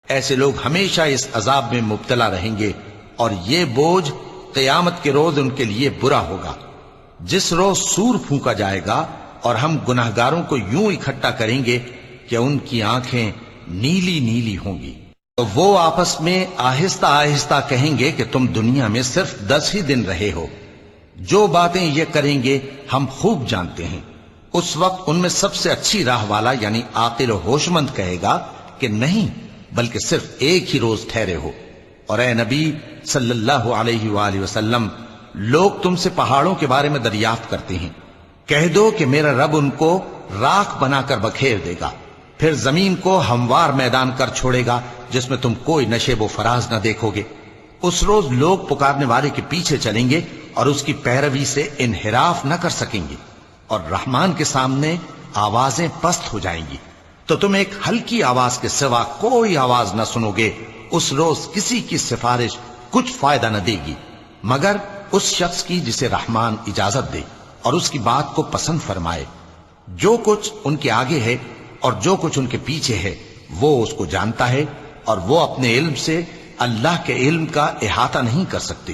ایسے لوگ ہمیشہ اس عذاب میں مبتلا رہیں گے، اور یہ بوجھ قیامت کے روز ان کے لیے برا ہوگا، جس روز سور پھونکا جائے گا اور ہم گناہگاروں کو یوں اکٹھا کریں گے کہ ان کی آنکھیں نیلی نیلی ہوں گی۔ تو وہ آپس میں آہستہ آہستہ کہیں گے کہ تم دنیا میں صرف 10 ہی دن رہے ہو، جو باتیں یہ کریں گے ہم خوب جانتے ہیں۔ اس وقت ان میں سب سے اچھی راہ والا یعنی عاقل و ہوش مند کہے گا کہ نہیں، بلکہ صرف ایک ہی روز ٹھہرے ہو۔ اور اے نبی صلی اللہ علیہ وآلہ وسلم، لوگ تم سے پہاڑوں کے بارے میں دریافت کرتے ہیں، کہہ دو کہ میرا رب ان کو راکھ بنا کر بکھیر دے گا، پھر زمین کو ہموار میدان کر چھوڑے گا جس میں تم کوئی نشیب و فراز نہ دیکھو گے۔ اس روز لوگ پکارنے والے کے پیچھے چلیں گے اور اس کی پیروی سے انحراف نہ کر سکیں گے، اور رحمان کے سامنے آوازیں پست ہو جائیں گی، تو تم ایک ہلکی آواز کے سوا کوئی آواز نہ سنو گے۔ اس روز کسی کی سفارش کچھ فائدہ نہ دے گی مگر اس شخص کی جسے رحمان اجازت دے اور اس کی بات کو پسند فرمائے۔ جو کچھ ان کے آگے ہے اور جو کچھ ان کے پیچھے ہے وہ اس کو جانتا ہے، اور وہ اپنے علم سے اللہ کے علم کا احاطہ نہیں کر سکتے۔